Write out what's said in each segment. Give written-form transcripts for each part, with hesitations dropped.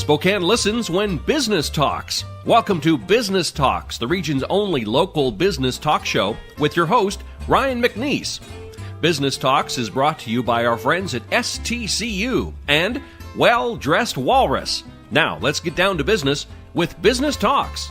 Spokane listens when business talks. Welcome to Business Talks, the region's only local business talk show with your host, Ryan McNeice. Business Talks is brought to you by our friends at STCU and Well Dressed Walrus. Now, let's get down to business with Business Talks.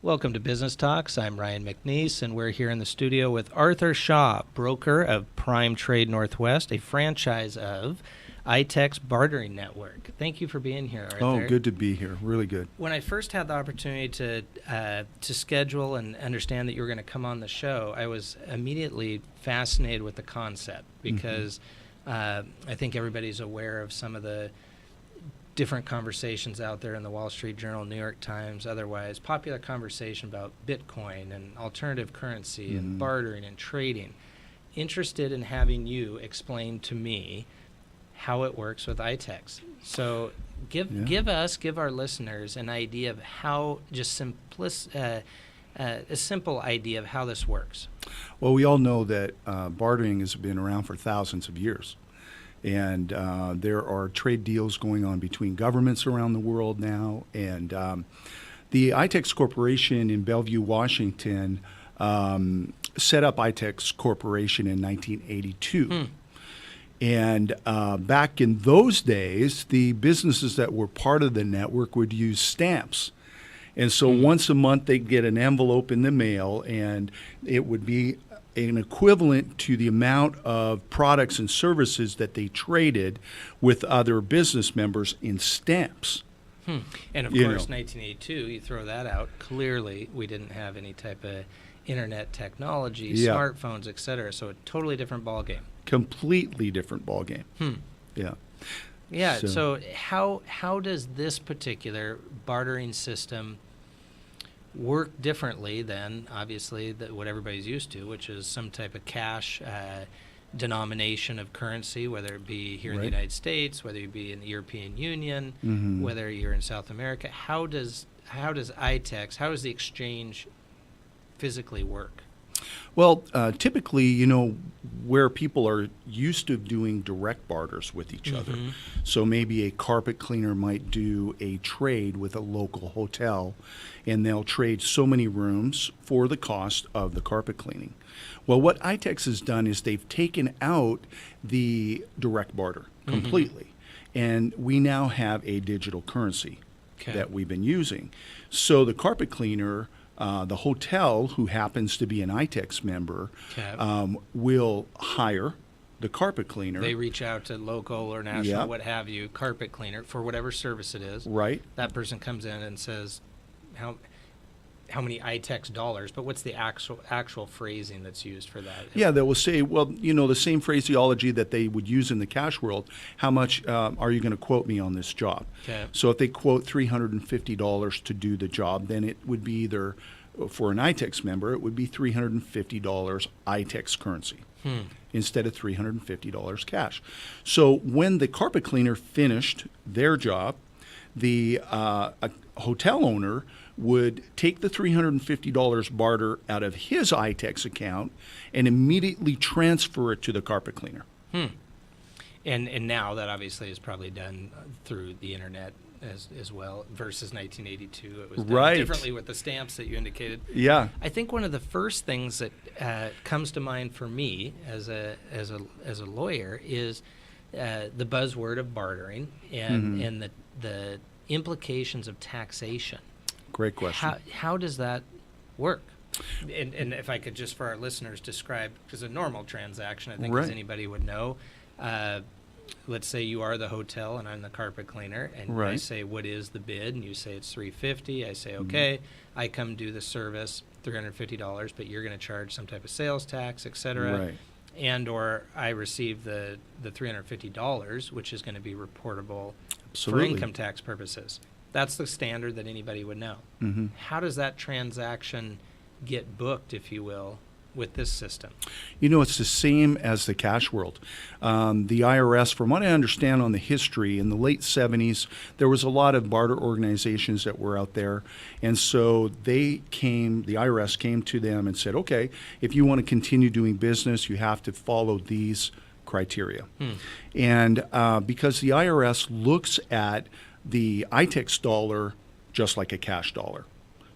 Welcome to Business Talks. I'm Ryan McNeice, and we're here in the studio with Arthur Shaw, broker of Prime Trade Northwest, a franchise of ITEX Bartering Network. Thank you for being here, Arthur. Oh, good to be here. Really good. When I first had the opportunity to schedule and understand that you were going to come on the show, I was immediately fascinated with the concept because I think everybody's aware of some of the different conversations out there in the Wall Street Journal, New York Times, otherwise, popular conversation about Bitcoin and alternative currency and bartering and trading. Interested in having you explain to me how it works with ITEX. So give our listeners an idea of how, a simple idea of how this works. Well, we all know that bartering has been around for thousands of years. And there are trade deals going on between governments around the world now. And the ITEX Corporation in Bellevue, Washington, set up ITEX Corporation in 1982. And back in those days, the businesses that were part of the network would use stamps. And so once a month, they'd get an envelope in the mail, and it would be an equivalent to the amount of products and services that they traded with other business members in stamps. And of course, 1982, you throw that out, clearly we didn't have any type of internet technology, smartphones, et cetera, so a totally different ballgame. Completely different ballgame. Yeah, so how does this particular bartering system work differently than, obviously, what everybody's used to, which is some type of cash denomination of currency, whether it be here in the United States, whether it be in the European Union, whether you're in South America? How does ITEX, how does the exchange physically work? Well, typically, where people are used to doing direct barters with each other. So maybe a carpet cleaner might do a trade with a local hotel, and they'll trade so many rooms for the cost of the carpet cleaning. Well, what ITEX has done is they've taken out the direct barter completely, and we now have a digital currency that we've been using. So the carpet cleaner, the hotel, who happens to be an ITEX member, will hire the carpet cleaner. They reach out to local or national, what have you, carpet cleaner for whatever service it is. Right. That person comes in and says, how many ITEX dollars, but what's the actual phrasing that's used for that? Yeah, they will say, well, the same phraseology that they would use in the cash world. How much are you going to quote me on this job? So if they quote $350 to do the job, then it would be either, for an ITEX member, it would be $350 ITEX currency instead of $350 cash. So when the carpet cleaner finished their job, the hotel owner would take the $350 barter out of his ITEX account and immediately transfer it to the carpet cleaner. And now that obviously is probably done through the internet as well, versus 1982. It was done differently with the stamps that you indicated. Yeah. I think one of the first things that comes to mind for me as a lawyer is the buzzword of bartering and the implications of taxation. Great question. How does that work? And if I could just, for our listeners, describe, because a normal transaction, I think, as anybody would know, let's say you are the hotel and I'm the carpet cleaner, and I say, what is the bid? And you say it's $350. I say, okay. I come do the service, $350, but you're going to charge some type of sales tax, et cetera. And or I receive the $350, which is going to be reportable for income tax purposes. That's the standard that anybody would know. How does that transaction get booked, if you will, with this system? It's the same as the cash world. The IRS, from what I understand on the history, in the late 70s, there was a lot of barter organizations that were out there. And so the IRS came to them and said, okay, if you want to continue doing business, you have to follow these criteria. And because the IRS looks at the ITEX dollar just like a cash dollar.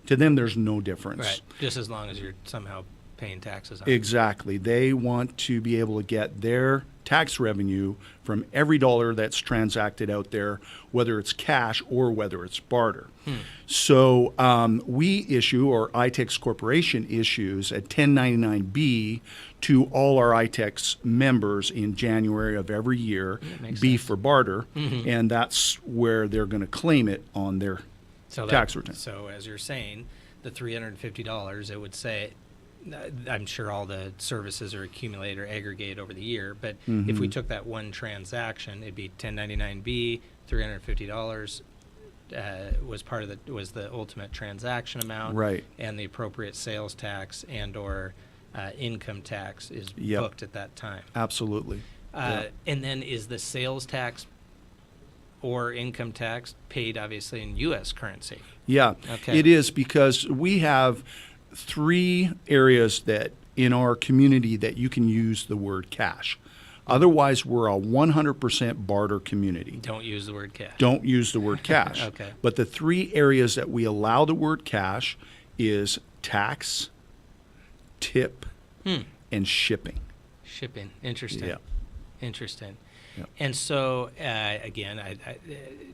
To them, there's no difference. Right, just as long as you're somehow paying taxes on it. Exactly. They want to be able to get their tax revenue from every dollar that's transacted out there, whether it's cash or whether it's barter. So we issue, or ITEX Corporation issues, a 1099-B to all our ITEX members in January of every year, B for barter, and that's where they're going to claim it on their tax return. So as you're saying, the $350, it would say, I'm sure all the services are accumulated or aggregate over the year, but if we took that one transaction, it'd be 1099-B, $350 was the ultimate transaction amount, right? And the appropriate sales tax and or income tax is booked at that time. Absolutely. And then is the sales tax or income tax paid obviously in U.S. currency? Yeah, okay. It is, because we have 3 areas that in our community that you can use the word cash. Otherwise, we're a 100% barter community. Don't use the word cash. Don't use the word cash. Okay. But the 3 areas that we allow the word cash is tax, tip, and shipping. Shipping. Interesting. Yeah. Interesting. Yep. And so, again,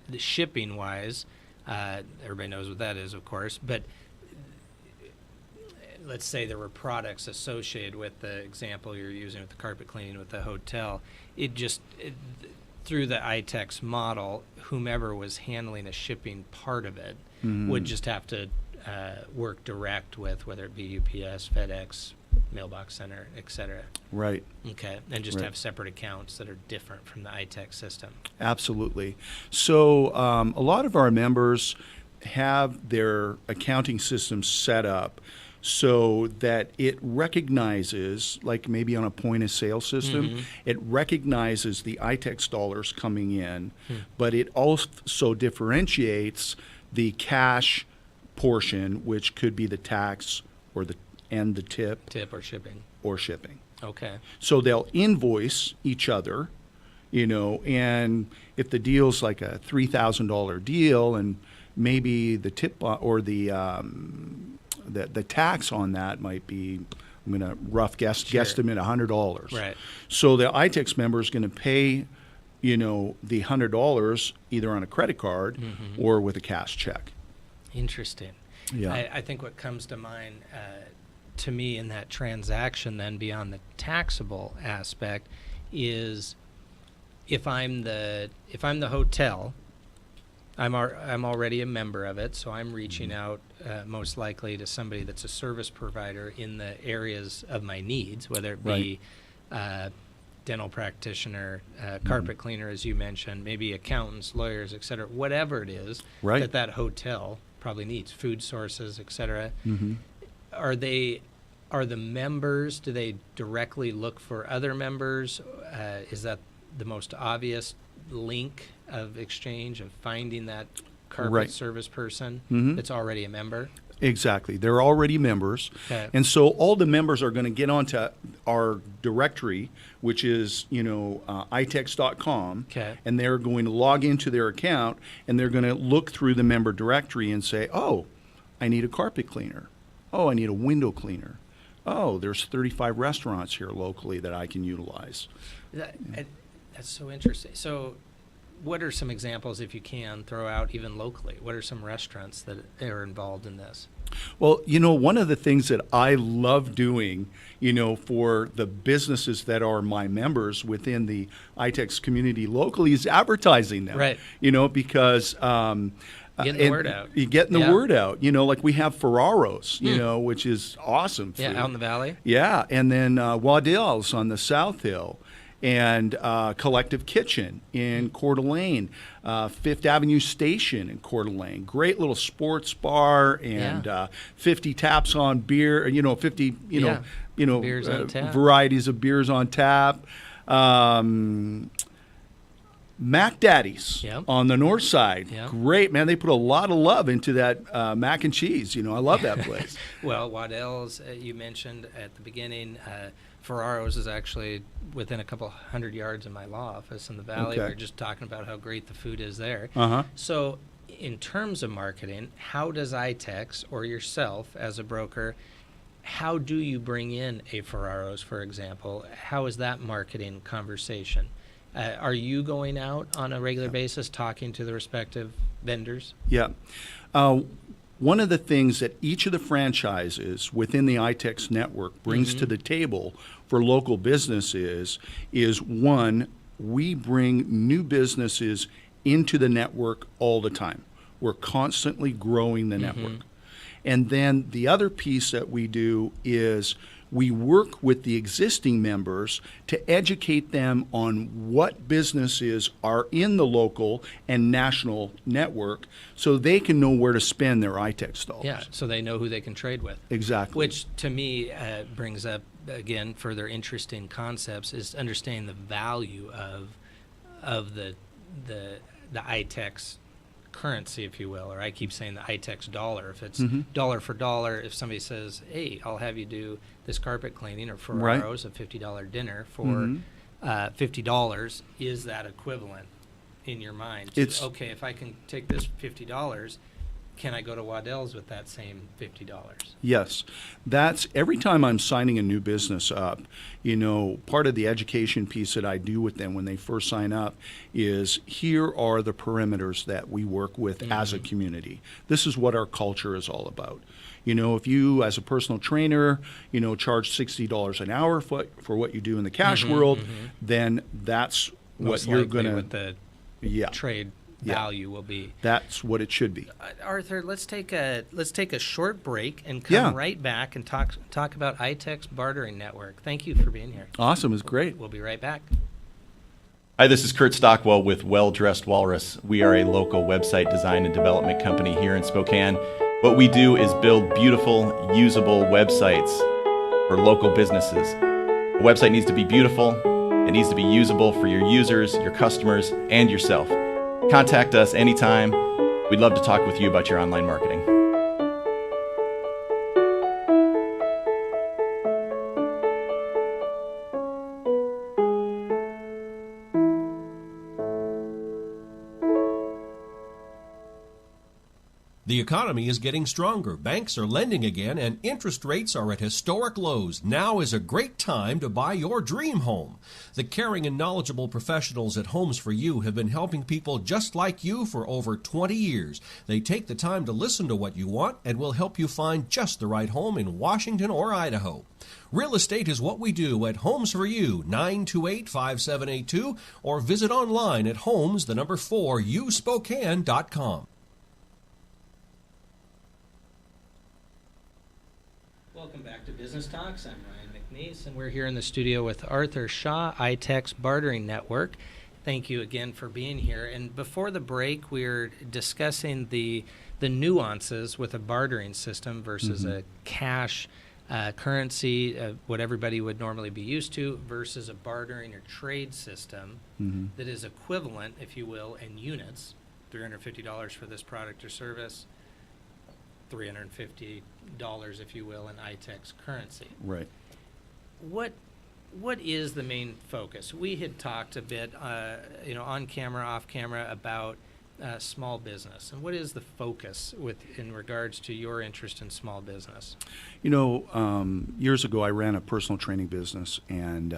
the shipping-wise, everybody knows what that is, of course, but let's say there were products associated with the example you're using with the carpet cleaning with the hotel. Through the ITEX model, whomever was handling the shipping part of it would just have to work direct with, whether it be UPS, FedEx, mailbox center, etc. Right. Okay, and just have separate accounts that are different from the ITEX system. Absolutely. So a lot of our members have their accounting systems set up so that it recognizes, like maybe on a point of sale system, it recognizes the ITEX dollars coming in, but it also differentiates the cash portion, which could be the tax or the tip or shipping. Okay. So they'll invoice each other, and if the deal's like a $3,000 deal, and maybe the tip or the tax on that might be, I'm going to rough guesstimate $100. Right. So the ITEX member is going to pay, the $100 either on a credit card or with a cash check. Interesting. Yeah. I think what comes to mind to me in that transaction, then beyond the taxable aspect, is if I'm the hotel, I'm already a member of it, so I'm reaching out most likely to somebody that's a service provider in the areas of my needs, whether it be dental practitioner, carpet cleaner, as you mentioned, maybe accountants, lawyers, et cetera, whatever it is that hotel probably needs, food sources, et cetera. Are the members, do they directly look for other members? Is that the most obvious link of exchange, of finding that carpet service person that's already a member? Exactly. They're already members. Okay. And so all the members are going to get onto our directory, which is, itex.com. Okay. And they're going to log into their account, and they're going to look through the member directory and say, oh, I need a carpet cleaner. Oh, I need a window cleaner. Oh, there's 35 restaurants here locally that I can utilize. That's so interesting. So what are some examples, if you can, throw out even locally? What are some restaurants that are involved in this? Well, one of the things that I love doing, for the businesses that are my members within the ITEX community locally is advertising them. Right. Because getting the word out. You're getting the word out. Like we have Ferraro's, which is awesome food. Yeah, out in the valley. Yeah, and then Waddell's on the South Hill, and Collective Kitchen in Coeur d'Alene, Fifth Avenue Station in Coeur d'Alene. Great little sports bar, and 50 taps on beer. 50 Beers on tap. varieties of beers on tap. Mac Daddy's Yep. on the north side. Yep. Great, man. They put a lot of love into that mac and cheese. I love that place. Well, Waddell's, you mentioned at the beginning, Ferraro's is actually within a couple hundred yards of my law office in the Valley. Okay. We were just talking about how great the food is there. Uh-huh. So in terms of marketing, how does ITEX or yourself as a broker, how do you bring in a Ferraro's, for example? How is that marketing conversation? Are you going out on a regular basis talking to the respective vendors? Yeah. One of the things that each of the franchises within the ITEX network brings to the table for local businesses is, one, we bring new businesses into the network all the time. We're constantly growing the network. And then the other piece that we do is we work with the existing members to educate them on what businesses are in the local and national network so they can know where to spend their ITEX dollars. Yeah, so they know who they can trade with. Exactly. Which to me brings up, again, further interesting concepts is understanding the value of the ITEX currency, if you will, or I keep saying the ITEX dollar. If it's dollar for dollar, if somebody says, hey, I'll have you do this carpet cleaning or Ferraro's, a $50 dinner for $50, is that equivalent in your mind? It's okay, if I can take this $50, can I go to Waddell's with that same $50? Yes. That's every time I'm signing a new business up, part of the education piece that I do with them when they first sign up is here are the perimeters that we work with as a community. This is what our culture is all about. If you, as a personal trainer, charge $60 an hour for what you do in the cash world, then that's Most what you're likely going to what the trade value will be. That's what it should be. Arthur, let's take a short break and come right back and talk about ITEX Bartering Network. Thank you for being here. Awesome. It was great. We'll be right back. Hi, this is Kurt Stockwell with Well Dressed Walrus. We are a local website design and development company here in Spokane. What we do is build beautiful, usable websites for local businesses. A website needs to be beautiful, it needs to be usable for your users, your customers, and yourself. Contact us anytime. We'd love to talk with you about your online marketing. The economy is getting stronger. Banks are lending again, and interest rates are at historic lows. Now is a great time to buy your dream home. The caring and knowledgeable professionals at Homes for You have been helping people just like you for over 20 years. They take the time to listen to what you want and will help you find just the right home in Washington or Idaho. Real estate is what we do at Homes for You, 928-5782, or visit online at homes4uspokane.com. Welcome back to Business Talks. I'm Ryan McNeice, and we're here in the studio with Arthur Shaw, ITEX Bartering Network. Thank you again for being here. And before the break, we were discussing the nuances with a bartering system versus a cash currency, what everybody would normally be used to, versus a bartering or trade system that is equivalent, if you will, in units, $350 for this product or service, $350, if you will, in ITEX currency. Right. What is the main focus? We had talked a bit, on camera, off camera, about small business, and what is the focus in regards to your interest in small business? Years ago, I ran a personal training business, and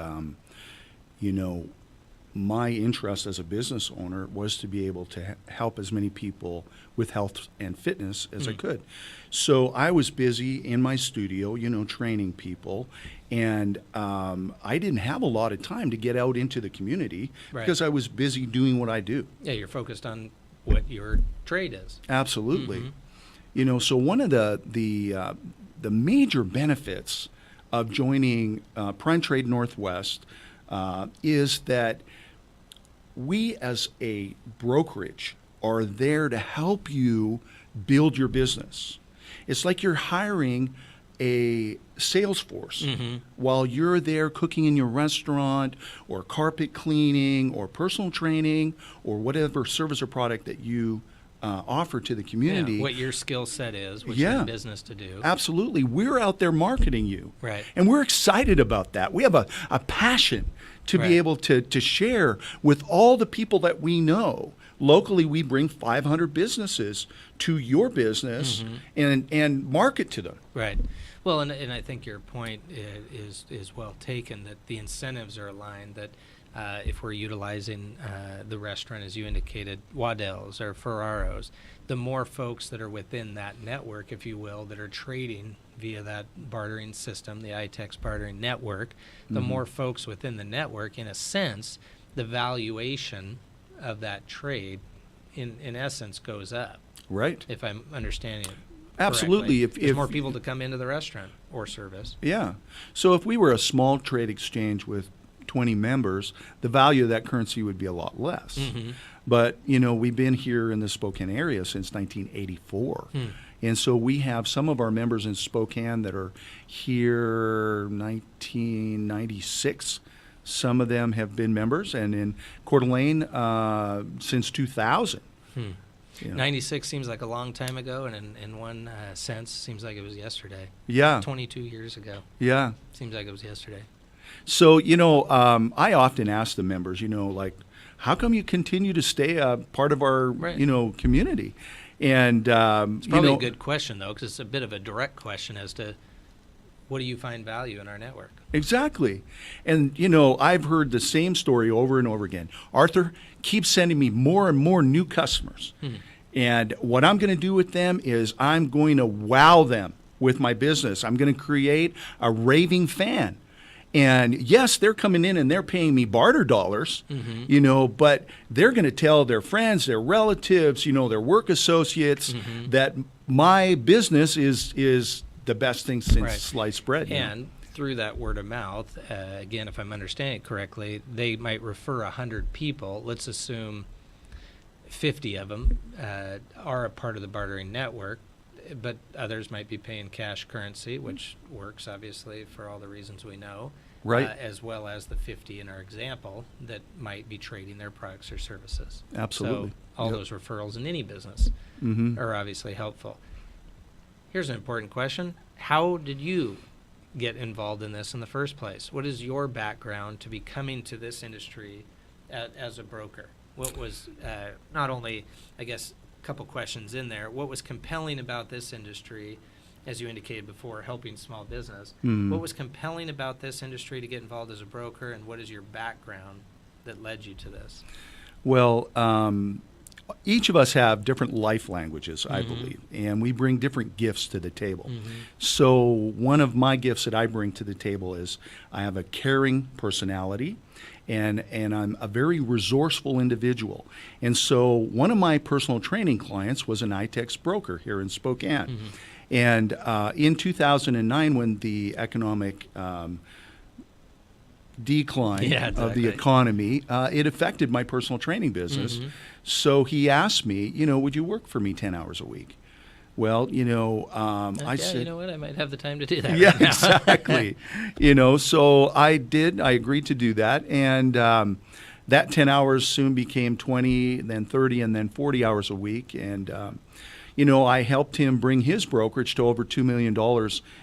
my interest as a business owner was to be able to help as many people with health and fitness as I could. So I was busy in my studio, training people, and I didn't have a lot of time to get out into the community because I was busy doing what I do. Yeah, you're focused on what your trade is. Absolutely. So one of the major benefits of joining Prime Trade Northwest is that we as a brokerage are there to help you build your business. It's like you're hiring a sales force while you're there cooking in your restaurant or carpet cleaning or personal training or whatever service or product that you offer to the community. What your skill set is, what you're in business to do. Absolutely. We're out there marketing you. Right. And we're excited about that. We have a passion to be able to share with all the people that we know. Locally, we bring 500 businesses to your business and market to them. Right. Well, and I think your point is well taken, that the incentives are aligned, that if we're utilizing the restaurant, as you indicated, Waddell's or Ferraro's, the more folks that are within that network, if you will, that are trading via that bartering system, the ITEX Bartering Network, the more folks within the network, in a sense, the valuation of that trade, in essence, goes up. Right. If I'm understanding it. Absolutely. There's more people to come into the restaurant or service. Yeah. So if we were a small trade exchange with 20 members, the value of that currency would be a lot less. But, we've been here in the Spokane area since 1984. And so we have some of our members in Spokane that are here 1996. Some of them have been members, and in Coeur d'Alene since 2000. 96 seems like a long time ago, and in one sense, seems like it was yesterday. Yeah. 22 years ago. Yeah. Seems like it was yesterday. So, I often ask the members, how come you continue to stay a part of our, community? And, it's probably a good question, though, because it's a bit of a direct question as to what do you find value in our network? Exactly. And, I've heard the same story over and over again. Arthur keeps sending me more and more new customers. And what I'm going to do with them is I'm going to wow them with my business. I'm going to create a raving fan. And yes, they're coming in and they're paying me barter dollars, but they're going to tell their friends, their relatives, their work associates that my business is the best thing since sliced bread. And through that word of mouth, again, if I'm understanding it correctly, they might refer 100 people. Let's assume 50 of them are a part of the bartering network, but others might be paying cash currency, which works, obviously, for all the reasons we know. Right. As well as the 50 in our example that might be trading their products or services. Absolutely. So all those referrals in any business are obviously helpful. Here's an important question. How did you get involved in this in the first place? What is your background to be coming to this industry as a broker? What was not only, I guess, a couple questions in there, what was compelling about this industry, as you indicated before, helping small business? What was compelling about this industry to get involved as a broker, and what is your background that led you to this? Well, each of us have different life languages, I believe, and we bring different gifts to the table. So one of my gifts that I bring to the table is I have a caring personality, and I'm a very resourceful individual. And so one of my personal training clients was an ITEX broker here in Spokane. And in 2009, when the economic decline of the economy, it affected my personal training business. So he asked me, would you work for me 10 hours a week? Well, I said, you know what, I might have the time to do that. Yeah, right now. exactly. So I did. I agreed to do that, and that 10 hours soon became 20, then 30, and then 40 hours a week. And I helped him bring his brokerage to over $2 million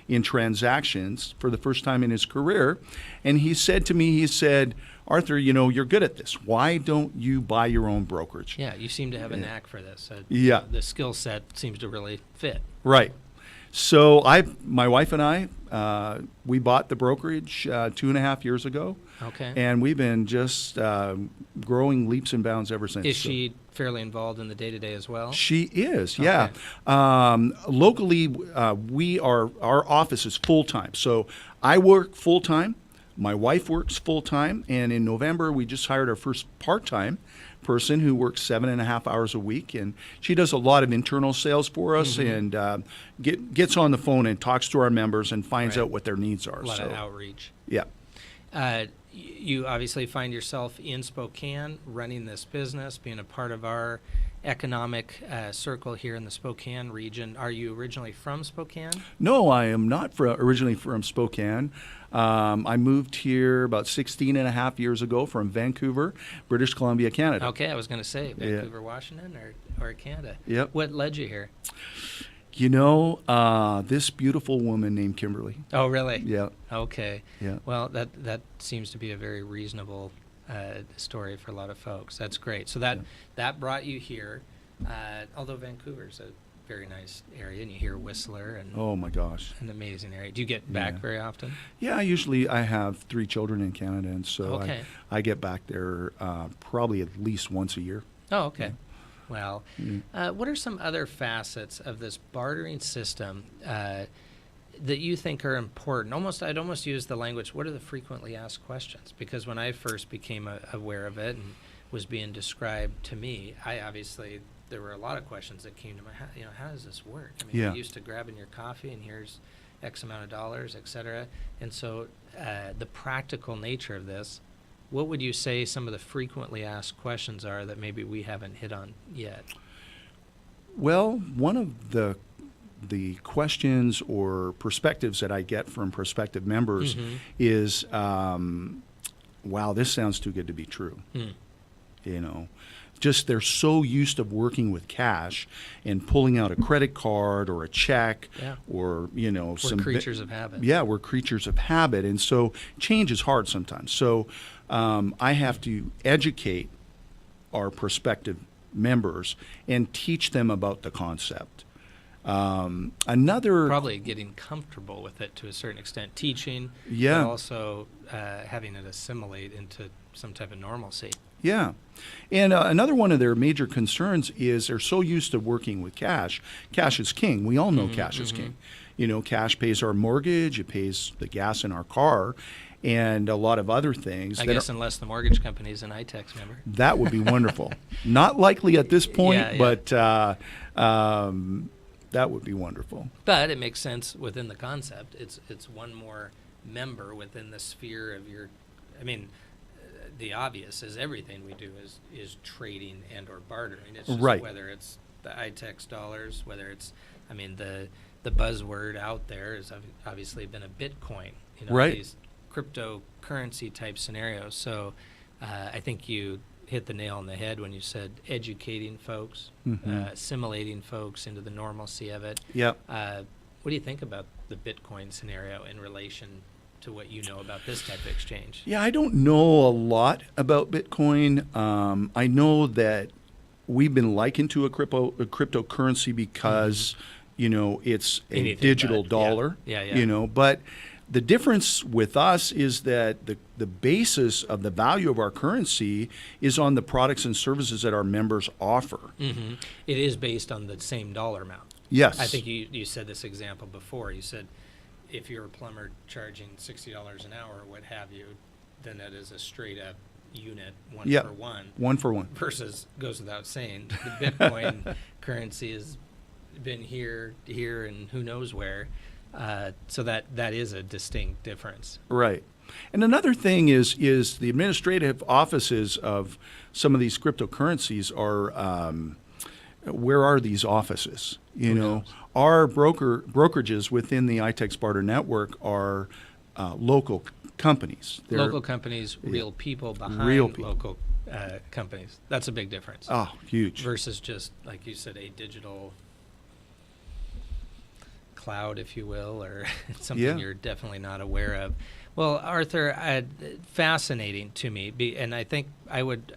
in transactions for the first time in his career. And he said to me, Arthur, you're good at this. Why don't you buy your own brokerage? Yeah, you seem to have a knack for this. The skill set seems to really fit. Right. So my wife and I, we bought the brokerage 2.5 years ago. Okay. And we've been just growing leaps and bounds ever since. Is she fairly involved in the day-to-day as well? She is, yeah. Locally, our office is full-time. So I work full-time. My wife works full-time. And in November, we just hired our first part-time person who works 7.5 hours a week. And she does a lot of internal sales for us and gets on the phone and talks to our members and finds out what their needs are. A lot of outreach. Yeah. You obviously find yourself in Spokane running this business, being a part of our economic circle here in the Spokane region. Are you originally from Spokane? No, I am not originally from Spokane. I moved here about 16 and a half years ago from Vancouver, British Columbia, Canada. Okay, I was going to say Vancouver, Washington, or Canada. Yep. What led you here? You know, this beautiful woman named Kimberly. Oh, really? Yeah. Okay. Yeah. Well, that seems to be a very reasonable story for a lot of folks. That's great. So that brought you here, although Vancouver's a very nice area, and you hear Whistler, and Oh my gosh. an amazing area. Do you get back Yeah. very often? Yeah, I have 3 children in Canada, and so Okay. I get back there probably at least once a year. Oh, okay. Well, what are some other facets of this bartering system that you think are important? I'd almost use the language, what are the frequently asked questions? Because when I first became aware of it and was being described to me, there were a lot of questions that came to my head. How does this work? I mean, Yeah. you're used to grabbing your coffee and here's X amount of dollars, et cetera. And so the practical nature of this, what would you say some of the frequently asked questions are that maybe we haven't hit on yet? Well, one of the questions or perspectives that I get from prospective members is, wow, this sounds too good to be true. You know, just they're so used to working with cash and pulling out a credit card or a check or, We're creatures of habit. Yeah, we're creatures of habit. And so change is hard sometimes. So I have to educate our prospective members and teach them about the concept. Probably getting comfortable with it to a certain extent, teaching, Yeah. but also having it assimilate into some type of normalcy. Yeah. And another one of their major concerns is they're so used to working with cash. Cash is king. We all know cash is king. You know, cash pays our mortgage, it pays the gas in our car, and a lot of other things. I guess unless the mortgage company is an ITEX member. That would be wonderful. Not likely at this point, Yeah. but that would be wonderful. But it makes sense within the concept. It's one more member within the sphere of your. I mean, the obvious is everything we do is trading and or bartering. It's just Right. whether it's the ITEX dollars, whether it's, I mean, the buzzword out there has obviously been a Bitcoin. Right. These cryptocurrency type scenarios. So I think you hit the nail on the head when you said educating folks, assimilating folks into the normalcy of it. Yep. What do you think about the Bitcoin scenario in relation to what you know about this type of exchange? Yeah, I don't know a lot about Bitcoin. I know that we've been likened to a cryptocurrency because, you know, it's a Anything digital but, dollar. Yeah. You know, but the difference with us is that the basis of the value of our currency is on the products and services that our members offer. It is based on the same dollar amount. Yes. I think you said this example before. You said if you're a plumber charging $60 an hour, what have you, then that is a straight up unit, one for one. 1 for 1. Versus, goes without saying, the Bitcoin currency has been here, and who knows where. So that is a distinct difference. Right. And another thing is the administrative offices of some of these cryptocurrencies are, where are these offices? You know, our brokerages within the ITEX Barter Network are local companies. They're Local companies, real people behind Real people. local companies. That's a big difference. Oh, huge. Versus just, like you said, a digital cloud, if you will, or something you're definitely not aware of. Well, Arthur, fascinating to me, and I think I would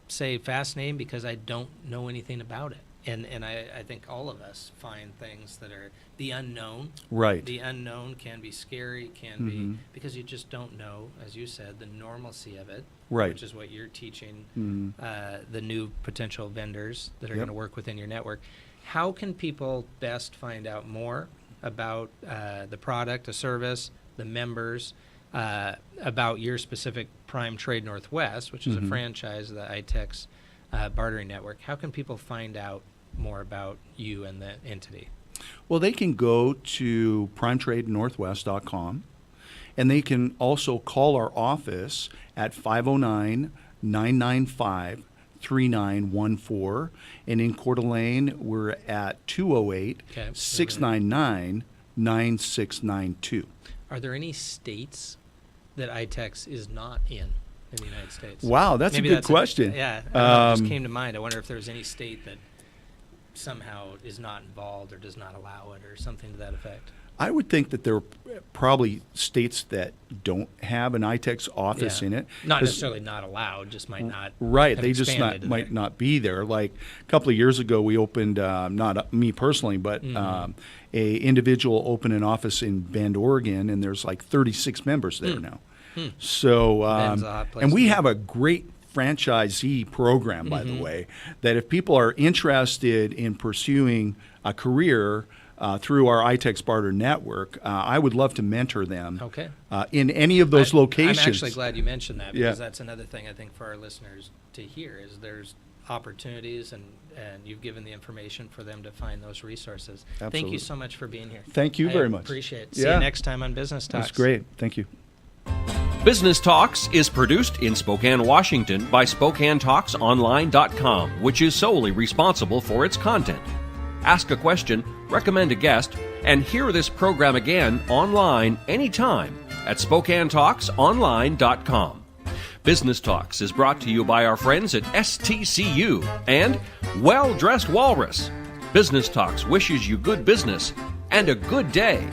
say fascinating because I don't know anything about it. And I think all of us find things that are the unknown. Right. The unknown can be scary, can be, because you just don't know, as you said, the normalcy of it. Right. Which is what you're teaching the new potential vendors that are Yep. going to work within your network. How can people best find out more about the product, the service, the members, about your specific Prime Trade Northwest, which is a franchise of the ITEX Bartering Network? How can people find out more about you and the entity? Well, they can go to primetradenorthwest.com, and they can also call our office at 509-995-3600. 888-608-3914. And in Coeur d'Alene, we're at 208-699-9692. Are there any states that ITEX is not in the United States? Wow, that's Maybe a good question. I don't know, it just came to mind. I wonder if there's any state that somehow is not involved or does not allow it or something to that effect. I would think that there are probably states that don't have an ITEX office in it. Not 'Cause- necessarily not allowed, just might not. Right, have they just expanded might there. not be there. Like a couple of years ago, we opened, not me personally, but a individual opened an office in Bend, Oregon, and there's like 36 members there now. So, Bend's a hot place and to we be. have a great franchisee program, by the way, that if people are interested in pursuing a career through our ITEX Bartering Network, I would love to mentor them Okay. in any of those locations. I'm actually glad you mentioned that because Yeah. that's another thing I think for our listeners to hear is there's opportunities and you've given the information for them to find those resources. Thank Absolutely. you so much for being here. Thank you very much. Appreciate it. See Yeah. you next time on Business Talks. That's great. Thank you. Business Talks is produced in Spokane, Washington by SpokaneTalksOnline.com, which is solely responsible for its content. Ask a question, recommend a guest, and hear this program again online anytime at SpokaneTalksOnline.com. Business Talks is brought to you by our friends at STCU and Well Dressed Walrus. Business Talks wishes you good business and a good day.